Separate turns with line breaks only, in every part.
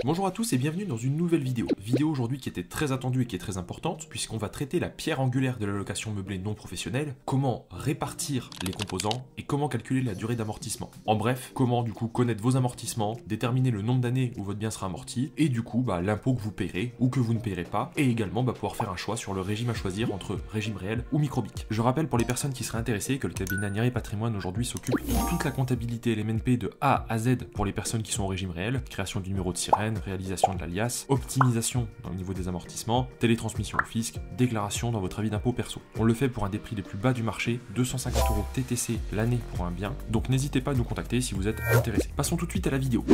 Bonjour à tous et bienvenue dans une nouvelle vidéo. Vidéo aujourd'hui qui était très attendue et qui est très importante puisqu'on va traiter la pierre angulaire de la location meublée non professionnelle, comment répartir les composants et comment calculer la durée d'amortissement. En bref, comment du coup connaître vos amortissements, déterminer le nombre d'années où votre bien sera amorti et du coup l'impôt que vous paierez ou que vous ne paierez pas et également pouvoir faire un choix sur le régime à choisir entre régime réel ou microbique. Je rappelle pour les personnes qui seraient intéressées que le cabinet Nieri Patrimoine aujourd'hui s'occupe de toute la comptabilité LMNP de A à Z pour les personnes qui sont au régime réel, création du numéro de sirène, réalisation de l'alias, optimisation dans le niveau des amortissements, télétransmission au fisc, déclaration dans votre avis d'impôt perso. On le fait pour un des prix les plus bas du marché, 250 € TTC l'année pour un bien, donc n'hésitez pas à nous contacter si vous êtes intéressé. Passons tout de suite à la vidéo.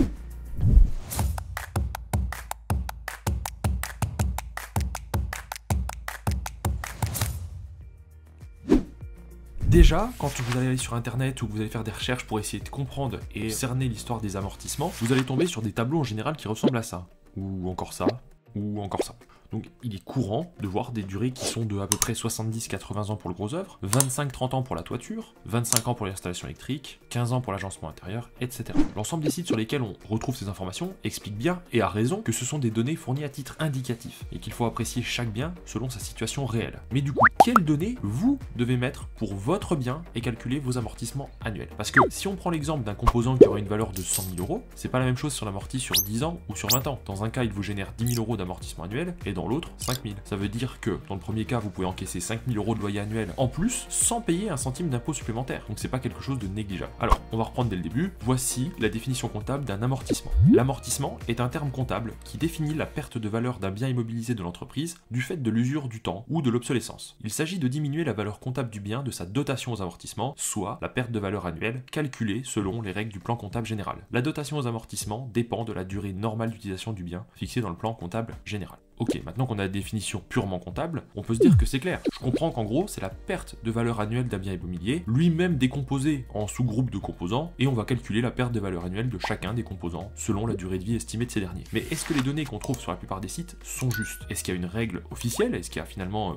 Déjà, quand vous allez aller sur internet ou que vous allez faire des recherches pour essayer de comprendre et cerner l'histoire des amortissements, vous allez tomber sur des tableaux en général qui ressemblent à ça. Ou encore ça, ou encore ça. Donc il est courant de voir des durées qui sont de à peu près 70-80 ans pour le gros œuvre, 25-30 ans pour la toiture, 25 ans pour l'installation électrique, 15 ans pour l'agencement intérieur, etc. L'ensemble des sites sur lesquels on retrouve ces informations explique bien, et à raison, que ce sont des données fournies à titre indicatif, et qu'il faut apprécier chaque bien selon sa situation réelle. Mais du coup, quelles données vous devez mettre pour votre bien et calculer vos amortissements annuels? Parce que si on prend l'exemple d'un composant qui aurait une valeur de 100 000 €, c'est pas la même chose sur l'amorti sur 10 ans ou sur 20 ans. Dans un cas, il vous génère 10 000 € d'amortissement annuel, et dans l'autre, 5 000. Ça veut dire que dans le premier cas, vous pouvez encaisser 5 000 € de loyer annuel en plus sans payer un centime d'impôt supplémentaire. Donc c'est pas quelque chose de négligeable. Alors, on va reprendre dès le début. Voici la définition comptable d'un amortissement. L'amortissement est un terme comptable qui définit la perte de valeur d'un bien immobilisé de l'entreprise du fait de l'usure du temps ou de l'obsolescence. Il s'agit de diminuer la valeur comptable du bien de sa dotation aux amortissements, soit la perte de valeur annuelle calculée selon les règles du plan comptable général. La dotation aux amortissements dépend de la durée normale d'utilisation du bien fixée dans le plan comptable général. Ok, maintenant qu'on a la définition purement comptable, on peut se dire que c'est clair. Je comprends qu'en gros, c'est la perte de valeur annuelle d'un bien immobilier, lui-même décomposé en sous-groupes de composants, et on va calculer la perte de valeur annuelle de chacun des composants, selon la durée de vie estimée de ces derniers. Mais est-ce que les données qu'on trouve sur la plupart des sites sont justes? Est-ce qu'il y a une règle officielle? Est-ce qu'il y a finalement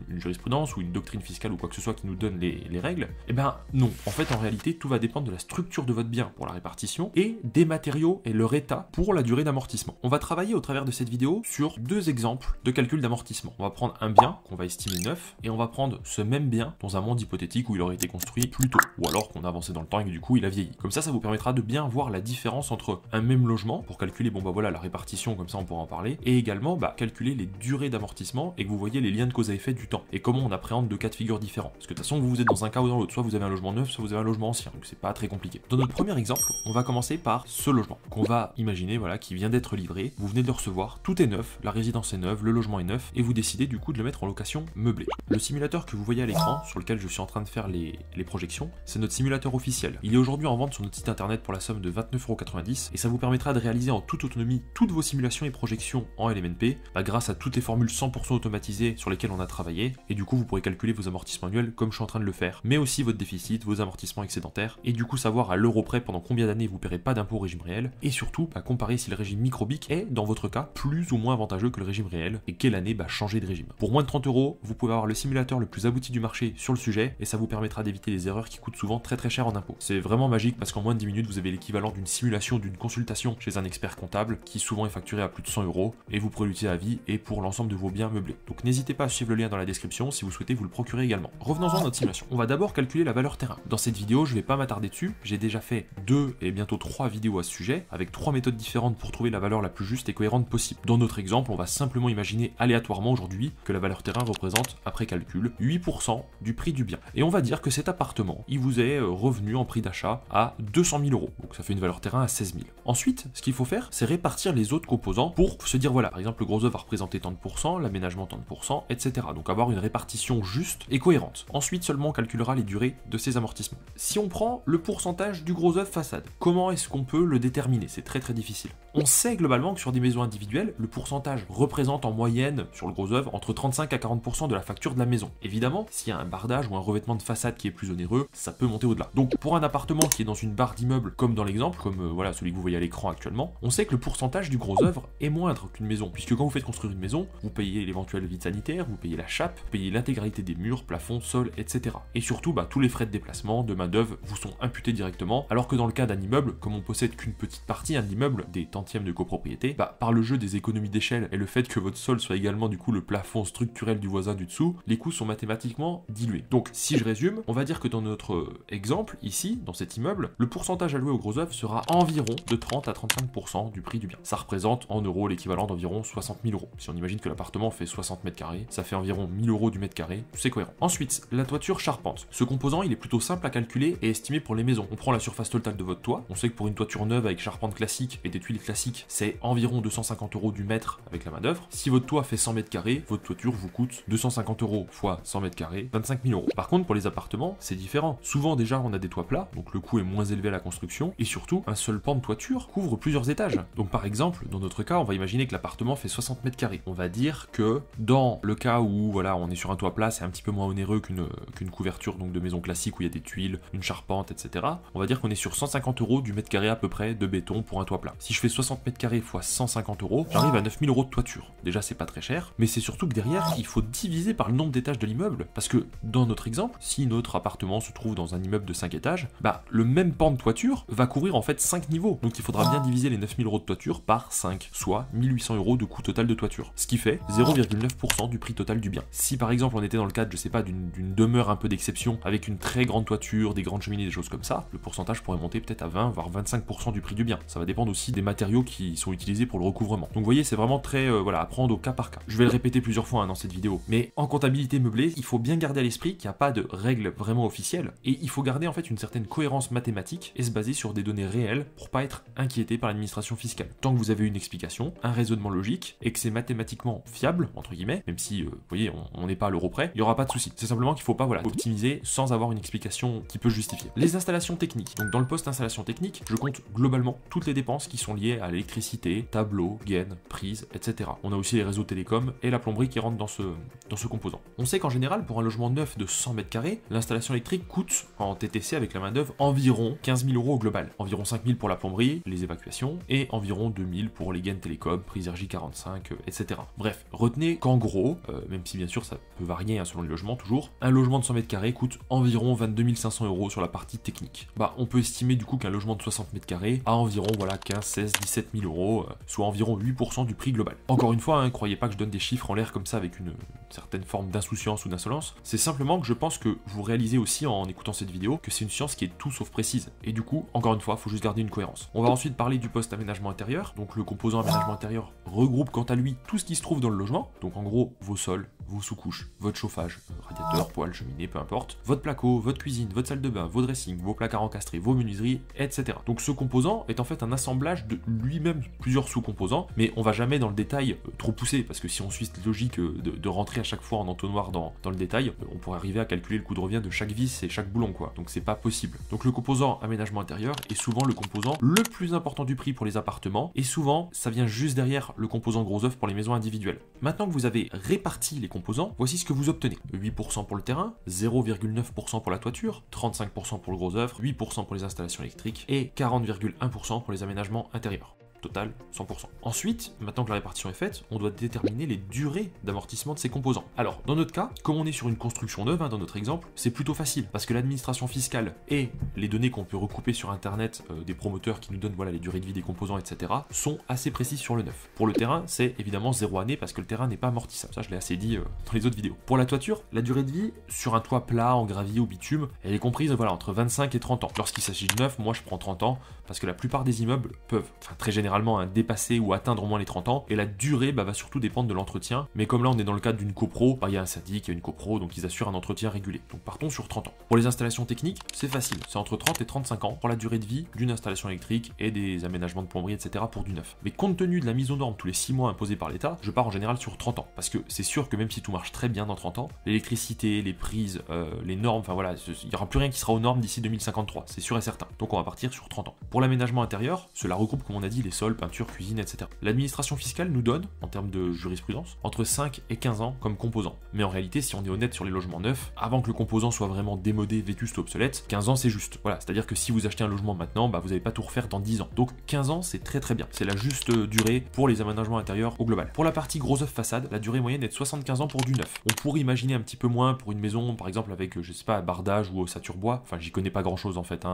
une jurisprudence ou une doctrine fiscale ou quoi que ce soit qui nous donne les règles? Eh ben non. En fait, en réalité, tout va dépendre de la structure de votre bien pour la répartition, et des matériaux et leur état pour la durée d'amortissement. On va travailler au travers de cette vidéo sur deux exemples de calcul d'amortissement. On va prendre un bien qu'on va estimer neuf et on va prendre ce même bien dans un monde hypothétique où il aurait été construit plus tôt ou alors qu'on a avancé dans le temps et que du coup il a vieilli. Comme ça vous permettra de bien voir la différence entre un même logement pour calculer la répartition, comme ça on pourra en parler, et également calculer les durées d'amortissement et que vous voyez les liens de cause à effet du temps et comment on appréhende deux cas de figure différents. Parce que de toute façon vous êtes dans un cas ou dans l'autre, soit vous avez un logement neuf, soit vous avez un logement ancien, donc c'est pas très compliqué. Dans notre premier exemple, on va commencer par ce logement qu'on va imaginer qui vient d'être livré, vous venez de le recevoir, tout est neuf, la résidence est neuve, le logement est neuf, et vous décidez du coup de le mettre en location meublée. Le simulateur que vous voyez à l'écran, sur lequel je suis en train de faire les projections, c'est notre simulateur officiel. Il est aujourd'hui en vente sur notre site internet pour la somme de 29,90 €, et ça vous permettra de réaliser en toute autonomie toutes vos simulations et projections en LMNP, grâce à toutes les formules 100% automatisées sur lesquelles on a travaillé, et du coup vous pourrez calculer vos amortissements annuels comme je suis en train de le faire, mais aussi votre déficit, vos amortissements excédentaires, et du coup savoir à l'euro près pendant combien d'années vous paierez pas d'impôt au régime réel, et surtout comparer si le régime microbique est, dans votre cas, plus ou moins avantageux que le régime réel, et quelle année changer de régime. Pour moins de 30 €, vous pouvez avoir le simulateur le plus abouti du marché sur le sujet, et ça vous permettra d'éviter les erreurs qui coûtent souvent très cher en impôts. C'est vraiment magique parce qu'en moins de 10 minutes, vous avez l'équivalent d'une simulation, d'une consultation chez un expert comptable, qui souvent est facturé à plus de 100 €, et vous pourrez l'utiliser à vie et pour l'ensemble de vos biens meublés. Donc n'hésitez pas à suivre le lien dans la description si vous souhaitez vous le procurer également. Revenons-en à notre simulation. On va d'abord calculer la valeur terrain. Dans cette vidéo, je vais pas m'attarder dessus, j'ai déjà fait 2 et bientôt 3 vidéos à ce sujet, avec 3 méthodes différentes pour trouver la valeur la plus juste et cohérente possible. Dans notre exemple, on va simplement imaginer aléatoirement aujourd'hui que la valeur terrain représente, après calcul, 8% du prix du bien. Et on va dire que cet appartement, il vous est revenu en prix d'achat à 200 000 €. Donc ça fait une valeur terrain à 16 000. Ensuite, ce qu'il faut faire, c'est répartir les autres composants pour se dire par exemple, le gros œuvre va représenter tant de pourcents, l'aménagement tant de pourcents, etc. Donc avoir une répartition juste et cohérente. Ensuite seulement, on calculera les durées de ces amortissements. Si on prend le pourcentage du gros œuvre façade, comment est-ce qu'on peut le déterminer? C'est très difficile. On sait globalement que sur des maisons individuelles, le pourcentage représente en moyenne, sur le gros œuvre, entre 35 à 40% de la facture de la maison. Évidemment, s'il y a un bardage ou un revêtement de façade qui est plus onéreux, ça peut monter au-delà. Donc pour un appartement qui est dans une barre d'immeuble, comme dans l'exemple, comme celui que vous voyez à l'écran actuellement, on sait que le pourcentage du gros œuvre est moindre qu'une maison, puisque quand vous faites construire une maison, vous payez l'éventuel vide sanitaire, vous payez la chape, vous payez l'intégralité des murs, plafonds, sols, etc. Et surtout, tous les frais de déplacement, de main d'œuvre vous sont imputés directement, alors que dans le cas d'un immeuble, comme on possède qu'une petite partie, un immeuble, des temps centième de copropriété, bah, par le jeu des économies d'échelle et le fait que votre sol soit également du coup le plafond structurel du voisin du dessous, les coûts sont mathématiquement dilués. Donc si je résume, on va dire que dans notre exemple, ici, dans cet immeuble, le pourcentage alloué aux gros œuvres sera environ de 30 à 35% du prix du bien. Ça représente en euros l'équivalent d'environ 60 000 euros. Si on imagine que l'appartement fait 60 mètres carrés, ça fait environ 1000 euros du mètre carré, c'est cohérent. Ensuite, la toiture charpente. Ce composant, il est plutôt simple à calculer et estimé pour les maisons. On prend la surface totale de votre toit, on sait que pour une toiture neuve avec charpente classique et des tuiles classiques, c'est environ 250 euros du mètre avec la main d'œuvre. Si votre toit fait 100 mètres carrés, votre toiture vous coûte 250 euros fois 100 mètres carrés, 25 000 euros. Par contre, pour les appartements, c'est différent. Souvent déjà, on a des toits plats, donc le coût est moins élevé à la construction, et surtout, un seul pan de toiture couvre plusieurs étages. Donc par exemple, dans notre cas, on va imaginer que l'appartement fait 60 mètres carrés. On va dire que dans le cas où voilà, on est sur un toit plat, c'est un petit peu moins onéreux qu'une couverture donc de maison classique où il y a des tuiles, une charpente, etc. On va dire qu'on est sur 150 euros du mètre carré à peu près de béton pour un toit plat. Si je fais 60 mètres carrés fois 150 euros, j'arrive à 9 000 euros de toiture. Déjà, c'est pas très cher, mais c'est surtout que derrière, il faut diviser par le nombre d'étages de l'immeuble, parce que dans notre exemple, si notre appartement se trouve dans un immeuble de 5 étages, bah le même pan de toiture va couvrir en fait 5 niveaux. Donc il faudra bien diviser les 9 000 euros de toiture par 5, soit 1800 euros de coût total de toiture. Ce qui fait 0,9% du prix total du bien. Si par exemple on était dans le cadre, je sais pas, d'une demeure un peu d'exception, avec une très grande toiture, des grandes cheminées, des choses comme ça, le pourcentage pourrait monter peut-être à 20, voire 25% du prix du bien. Ça va dépendre aussi des matériaux qui sont utilisés pour le recouvrement. Donc vous voyez, c'est vraiment très, voilà, à prendre au cas par cas. Je vais le répéter plusieurs fois dans cette vidéo, mais en comptabilité meublée, il faut bien garder à l'esprit qu'il n'y a pas de règles vraiment officielles, et il faut garder en fait une certaine cohérence mathématique et se baser sur des données réelles pour pas être inquiété par l'administration fiscale. Tant que vous avez une explication, un raisonnement logique, et que c'est mathématiquement fiable, entre guillemets, même si, vous voyez, on n'est pas à l'euro près, il n'y aura pas de souci. C'est simplement qu'il faut pas, voilà, optimiser sans avoir une explication qui peut justifier. Les installations techniques. Donc dans le poste installation technique, je compte globalement toutes les dépenses qui sont liées à l'électricité, tableau, gaine, prise, etc. On a aussi les réseaux télécoms et la plomberie qui rentrent dans ce composant. On sait qu'en général, pour un logement neuf de 100 mètres carrés, l'installation électrique coûte en TTC avec la main d'œuvre environ 15 000 euros au global. Environ 5 000 pour la plomberie, les évacuations, et environ 2 000 pour les gaines télécom, prise RJ45, etc. Bref, retenez qu'en gros, même si bien sûr ça peut varier selon le logement toujours, un logement de 100 mètres carrés coûte environ 22 500 euros sur la partie technique. Bah, on peut estimer du coup qu'un logement de 60 mètres carrés a environ, voilà, 15, 16, 17 000 euros, soit environ 8% du prix global. Encore une fois, croyez pas que je donne des chiffres en l'air comme ça avec une certaine forme d'insouciance ou d'insolence, c'est simplement que je pense que vous réalisez aussi en écoutant cette vidéo que c'est une science qui est tout sauf précise, et du coup, encore une fois, il faut juste garder une cohérence. On va ensuite parler du poste aménagement intérieur, donc le composant aménagement intérieur regroupe quant à lui tout ce qui se trouve dans le logement, donc en gros, vos sols, vos sous-couches, votre chauffage, radiateur, poêle, cheminée, peu importe, votre placo, votre cuisine, votre salle de bain, vos dressings, vos placards encastrés, vos menuiseries, etc. Donc ce composant est en fait un assemblage de lui-même plusieurs sous-composants, mais on va jamais dans le détail trop poussé, parce que si on suit cette logique de rentrer à chaque fois en entonnoir dans le détail, on pourrait arriver à calculer le coût de revient de chaque vis et chaque boulon, quoi. Donc c'est pas possible. Donc le composant aménagement intérieur est souvent le composant le plus important du prix pour les appartements, et souvent ça vient juste derrière le composant gros œuvre pour les maisons individuelles. Maintenant que vous avez réparti les composants, voici ce que vous obtenez. 8% pour le terrain, 0,9% pour la toiture, 35% pour le gros œuvre, 8% pour les installations électriques et 40,1% pour les aménagements intérieurs. Total 100%. Ensuite, maintenant que la répartition est faite, on doit déterminer les durées d'amortissement de ces composants. Alors, dans notre cas, comme on est sur une construction neuve, dans notre exemple, c'est plutôt facile, parce que l'administration fiscale et les données qu'on peut recouper sur internet des promoteurs qui nous donnent voilà, les durées de vie des composants, etc., sont assez précises sur le neuf. Pour le terrain, c'est évidemment 0 année, parce que le terrain n'est pas amortissable. Ça, je l'ai assez dit dans les autres vidéos. Pour la toiture, la durée de vie, sur un toit plat, en gravier ou bitume, elle est comprise voilà, entre 25 et 30 ans. Lorsqu'il s'agit de neuf, moi je prends 30 ans, parce que la plupart des immeubles peuvent, enfin très généralement, dépasser ou atteindre au moins les 30 ans, et la durée va surtout dépendre de l'entretien, mais comme là on est dans le cadre d'une copro, il y a un syndic, il y a une copro, donc ils assurent un entretien régulier. Donc partons sur 30 ans. Pour les installations techniques, c'est facile, c'est entre 30 et 35 ans pour la durée de vie d'une installation électrique et des aménagements de plomberie, etc. pour du neuf. Mais compte tenu de la mise aux normes tous les 6 mois imposée par l'État, je pars en général sur 30 ans, parce que c'est sûr que même si tout marche très bien dans 30 ans, l'électricité, les prises, les normes, enfin voilà, il n'y aura plus rien qui sera aux normes d'ici 2053, c'est sûr et certain. Donc on va partir sur 30 ans. Pour l'aménagement intérieur, cela regroupe, comme on a dit, les sols, peinture, cuisine, etc. L'administration fiscale nous donne, en termes de jurisprudence, entre 5 et 15 ans comme composant. Mais en réalité, si on est honnête sur les logements neufs, avant que le composant soit vraiment démodé, vétuste ou obsolète, 15 ans c'est juste. Voilà, c'est-à-dire que si vous achetez un logement maintenant, vous n'allez pas tout refaire dans 10 ans. Donc 15 ans c'est très très bien. C'est la juste durée pour les aménagements intérieurs au global. Pour la partie gros œuf façade, la durée moyenne est de 75 ans pour du neuf. On pourrait imaginer un petit peu moins pour une maison, par exemple avec, je sais pas, bardage ou ossature bois. Enfin, j'y connais pas grand chose en fait,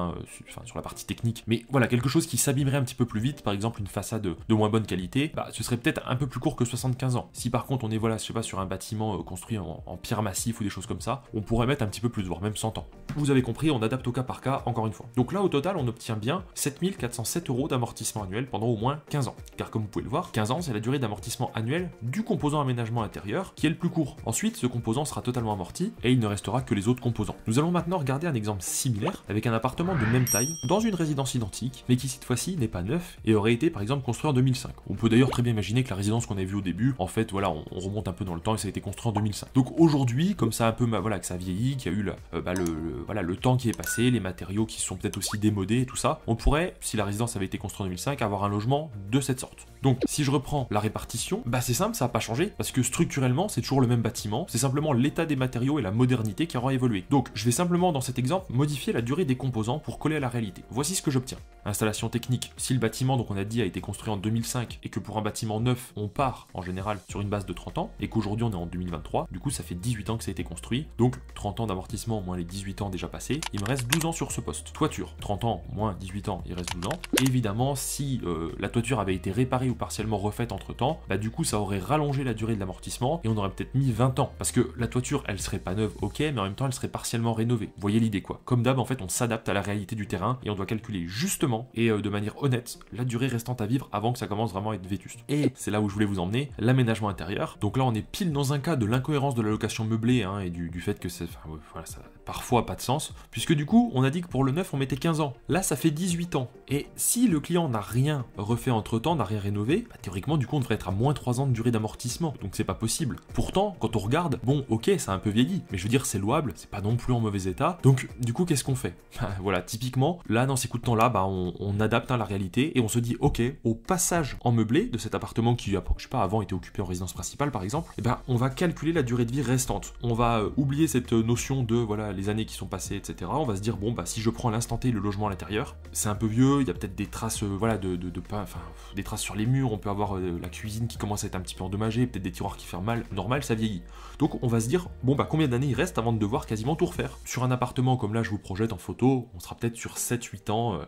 sur la partie technique. Mais voilà, quelque chose qui s'abîmerait un petit peu plus vite, par exemple une façade de moins bonne qualité, bah, ce serait peut-être un peu plus court que 75 ans. Si par contre on est, voilà, je sais pas, sur un bâtiment construit en pierre massif ou des choses comme ça, on pourrait mettre un petit peu plus, voire même 100 ans. Vous avez compris, on adapte au cas par cas, encore une fois. Donc là, au total, on obtient bien 7 407 € d'amortissement annuel pendant au moins 15 ans. Car comme vous pouvez le voir, 15 ans, c'est la durée d'amortissement annuel du composant aménagement intérieur qui est le plus court. Ensuite, ce composant sera totalement amorti et il ne restera que les autres composants. Nous allons maintenant regarder un exemple similaire avec un appartement de même taille dans une résidence identique, mais qui cette fois-ci n'est pas neuf et aurait été par exemple construit en 2005. On peut d'ailleurs très bien imaginer que la résidence qu'on a vue au début, en fait, voilà, on remonte un peu dans le temps et ça a été construit en 2005. Donc aujourd'hui, comme ça un peu, voilà, que ça vieillit, qu'il y a eu le temps qui est passé, les matériaux qui sont peut-être aussi démodés et tout ça, on pourrait, si la résidence avait été construite en 2005, avoir un logement de cette sorte. Donc si je reprends la répartition, bah c'est simple, ça n'a pas changé, parce que structurellement c'est toujours le même bâtiment, c'est simplement l'état des matériaux et la modernité qui aura évolué. Donc je vais simplement dans cet exemple modifier la durée des composants pour coller à la réalité. Voici ce que j'obtiens. Installation technique, si le bâtiment, donc on a dit, a été construit en 2005 et que pour un bâtiment neuf on part en général sur une base de 30 ans et qu'aujourd'hui on est en 2023, du coup ça fait 18 ans que ça a été construit, donc 30 ans d'amortissement moins les 18 ans déjà passés, il me reste 12 ans sur ce poste. Toiture, 30 ans moins 18 ans, il reste 12 ans. Et évidemment, si la toiture avait été réparée ou partiellement refaite entre temps, bah du coup ça aurait rallongé la durée de l'amortissement et on aurait peut-être mis 20 ans, parce que la toiture elle serait pas neuve, ok, mais en même temps elle serait partiellement rénovée. Vous voyez l'idée quoi. Comme d'hab, en fait on s'adapte à la réalité du terrain et on doit calculer justement et de manière honnête la durée restante à vivre avant que ça commence vraiment à être vétuste. Et c'est là où je voulais vous emmener, l'aménagement intérieur. Donc là on est pile dans un cas de l'incohérence de la location meublée hein, et du fait que c'est, voilà, ça n'a parfois pas de sens, puisque du coup on a dit que pour le neuf on mettait 15 ans. Là ça fait 18 ans. Et si le client n'a rien refait entre temps, n'a rien rénové, bah, théoriquement du coup on devrait être à moins 3 ans de durée d'amortissement. Donc c'est pas possible. Pourtant quand on regarde, bon ok ça a un peu vieilli, mais je veux dire c'est louable, c'est pas non plus en mauvais état. Donc du coup qu'est-ce qu'on fait? Voilà, typiquement là dans ces coups de temps là, bah, on adapte hein, la réalité et on se dit ok, au passage en meublé de cet appartement qui je sais pas avant était occupé en résidence principale par exemple, et ben on va calculer la durée de vie restante. On va oublier cette notion de voilà les années qui sont passées, etc. On va se dire bon bah si je prends à l'instant T le logement à l'intérieur, c'est un peu vieux, il y a peut-être des traces voilà des traces sur les murs, on peut avoir la cuisine qui commence à être un petit peu endommagée, peut-être des tiroirs qui ferment mal, normal ça vieillit. Donc on va se dire bon bah combien d'années il reste avant de devoir quasiment tout refaire. Sur un appartement comme là je vous projette en photo, on sera peut-être sur 7-8 ans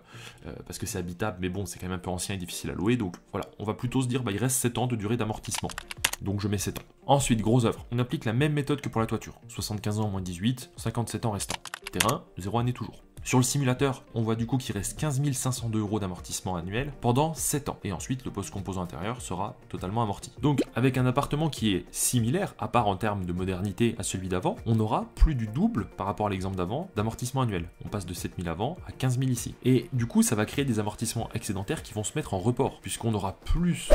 parce que c'est habitable, mais bon c'est quand même un peu ancien et difficile à louer, donc voilà, on va plutôt se dire bah il reste 7 ans de durée d'amortissement. Donc je mets 7 ans. Ensuite, gros œuvre, on applique la même méthode que pour la toiture. 75 ans moins 18, 57 ans restants. Terrain, 0 année toujours. Sur le simulateur, on voit du coup qu'il reste 15 502 € d'amortissement annuel pendant 7 ans. Et ensuite, le post-composant intérieur sera totalement amorti. Donc, avec un appartement qui est similaire, à part en termes de modernité à celui d'avant, on aura plus du double par rapport à l'exemple d'avant d'amortissement annuel. On passe de 7 000 avant à 15 000 ici. Et du coup, ça va créer des amortissements excédentaires qui vont se mettre en report, puisqu'on aura plus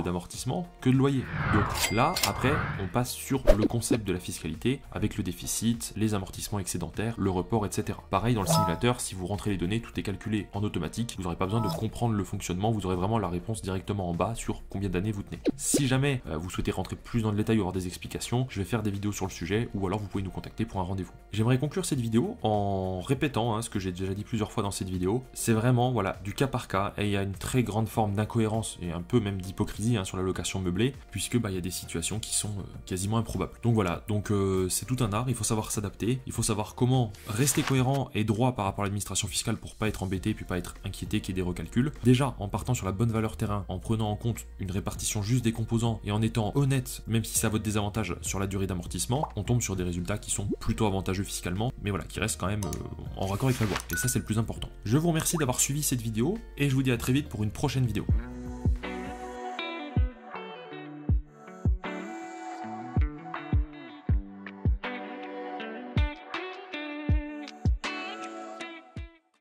d'amortissement que de loyer. Donc là, après, on passe sur le concept de la fiscalité, avec le déficit, les amortissements excédentaires, le report, etc. Pareil dans le simulateur, si vous rentrez les données, tout est calculé en automatique, vous n'aurez pas besoin de comprendre le fonctionnement, vous aurez vraiment la réponse directement en bas sur combien d'années vous tenez. Si jamais vous souhaitez rentrer plus dans le détail ou avoir des explications, je vais faire des vidéos sur le sujet, ou alors vous pouvez nous contacter pour un rendez-vous. J'aimerais conclure cette vidéo en répétant hein, ce que j'ai déjà dit plusieurs fois dans cette vidéo, c'est vraiment voilà, du cas par cas, et il y a une très grande forme d'incohérence, et un peu même d'hypocrisie hein, sur la location meublée, puisque bah, y a des situations qui sont quasiment improbables. Donc voilà, donc c'est tout un art, il faut savoir s'adapter, il faut savoir comment rester cohérent et droit par rapport à l'administration fiscale pour pas être embêté puis pas être inquiété qu'il y ait des recalculs. Déjà en partant sur la bonne valeur terrain, en prenant en compte une répartition juste des composants et en étant honnête, même si c'est à votre désavantage sur la durée d'amortissement, on tombe sur des résultats qui sont plutôt avantageux fiscalement, mais voilà, qui restent quand même en raccord avec la loi. Et ça c'est le plus important. Je vous remercie d'avoir suivi cette vidéo et je vous dis à très vite pour une prochaine vidéo.